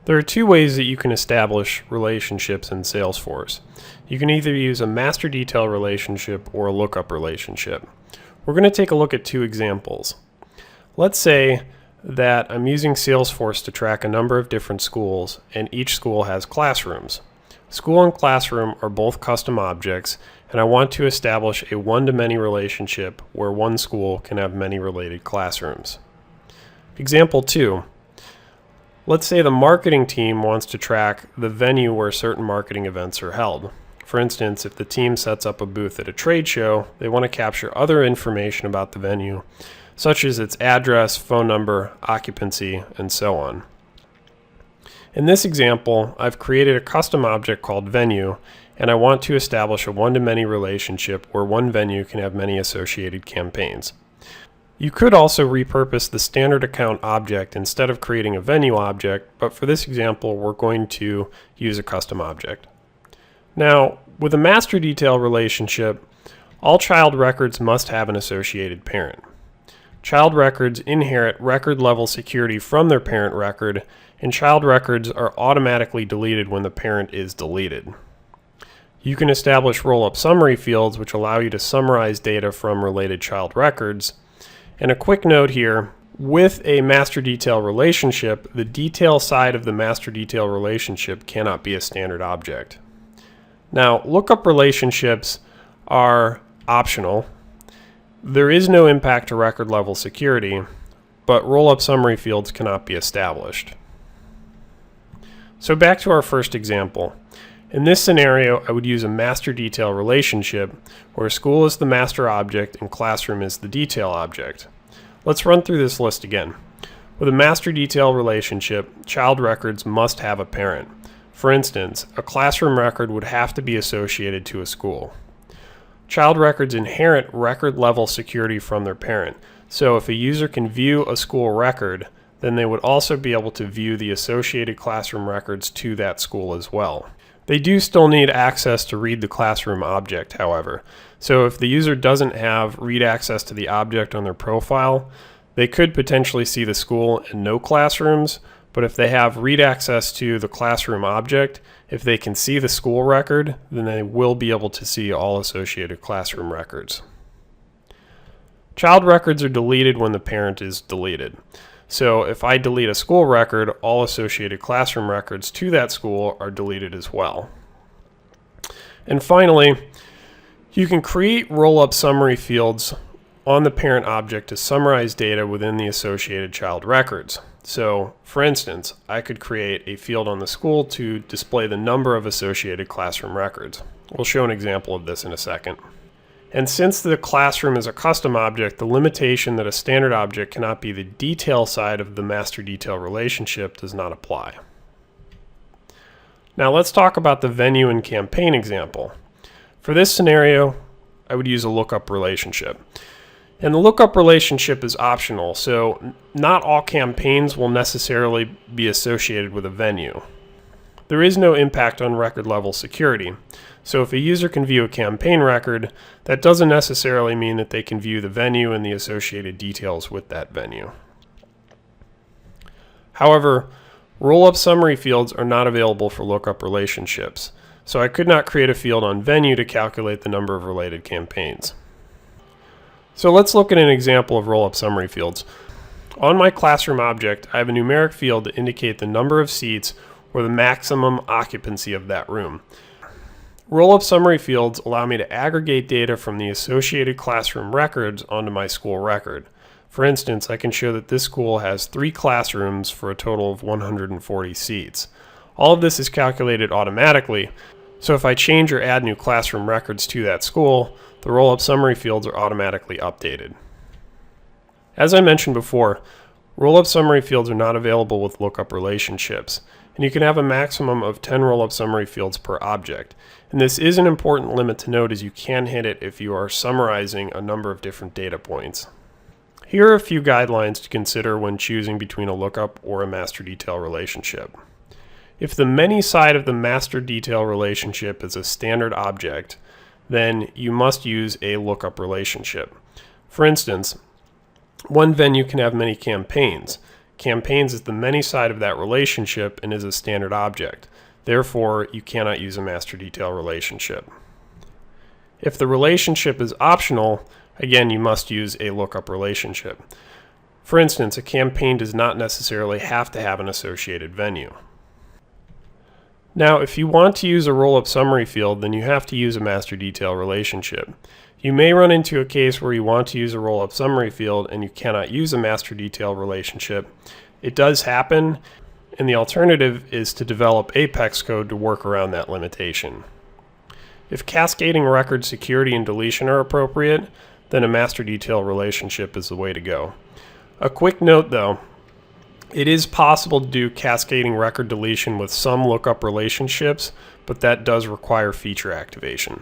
There are two ways that you can establish relationships in Salesforce. You can either use a master detail relationship or a lookup relationship. We're going to take a look at two examples. Let's say that I'm using Salesforce to track a number of different schools, and each school has classrooms. School and classroom are both custom objects, and I want to establish a one-to-many relationship where one school can have many related classrooms. Example 2. Let's say the marketing team wants to track the venue where certain marketing events are held. For instance, if the team sets up a booth at a trade show, they want to capture other information about the venue, such as its address, phone number, occupancy, and so on. In this example, I've created a custom object called venue, and I want to establish a one-to-many relationship where one venue can have many associated campaigns. You could also repurpose the standard account object instead of creating a venue object, but for this example, we're going to use a custom object. Now, with a master detail relationship, all child records must have an associated parent. Child records inherit record-level security from their parent record, and child records are automatically deleted when the parent is deleted. You can establish roll-up summary fields which allow you to summarize data from related child records. And a quick note here, with a master detail relationship, the detail side of the master detail relationship cannot be a standard object. Now, lookup relationships are optional. There is no impact to record level security, but roll-up summary fields cannot be established. So back to our first example. In this scenario, I would use a master detail relationship where school is the master object and classroom is the detail object. Let's run through this list again. With a master detail relationship, child records must have a parent. For instance, a classroom record would have to be associated to a school. Child records inherit record-level security from their parent, so if a user can view a school record, then they would also be able to view the associated classroom records to that school as well. They do still need access to read the classroom object, however. So if the user doesn't have read access to the object on their profile, they could potentially see the school and no classrooms, but if they have read access to the classroom object, if they can see the school record, then they will be able to see all associated classroom records. Child records are deleted when the parent is deleted. So if I delete a school record, all associated classroom records to that school are deleted as well. And finally, you can create roll-up summary fields on the parent object to summarize data within the associated child records. So, for instance, I could create a field on the school to display the number of associated classroom records. We'll show an example of this in a second. And since the classroom is a custom object, the limitation that a standard object cannot be the detail side of the master detail relationship does not apply. Now let's talk about the venue and campaign example. For this scenario, I would use a lookup relationship. And the lookup relationship is optional, so not all campaigns will necessarily be associated with a venue. There is no impact on record level security. So if a user can view a campaign record, that doesn't necessarily mean that they can view the venue and the associated details with that venue. However, roll-up summary fields are not available for lookup relationships, so I could not create a field on venue to calculate the number of related campaigns. So let's look at an example of roll-up summary fields. On my classroom object, I have a numeric field to indicate the number of seats or the maximum occupancy of that room. Roll-up summary fields allow me to aggregate data from the associated classroom records onto my school record. For instance, I can show that this school has 3 classrooms for a total of 140 seats. All of this is calculated automatically, so if I change or add new classroom records to that school, the roll-up summary fields are automatically updated. As I mentioned before, roll-up summary fields are not available with lookup relationships, and you can have a maximum of 10 roll-up summary fields per object. And this is an important limit to note, as you can hit it if you are summarizing a number of different data points. Here are a few guidelines to consider when choosing between a lookup or a master detail relationship. If the many side of the master detail relationship is a standard object, then you must use a lookup relationship. For instance, one venue can have many campaigns. Campaigns is the many side of that relationship and is a standard object. Therefore, you cannot use a master detail relationship. If the relationship is optional, again, you must use a lookup relationship. For instance, a campaign does not necessarily have to have an associated venue. Now, if you want to use a roll-up summary field, then you have to use a master detail relationship. You may run into a case where you want to use a roll-up summary field and you cannot use a master detail relationship. It does happen, and the alternative is to develop Apex code to work around that limitation. If cascading record security and deletion are appropriate, then a master detail relationship is the way to go. A quick note though, it is possible to do cascading record deletion with some lookup relationships, but that does require feature activation.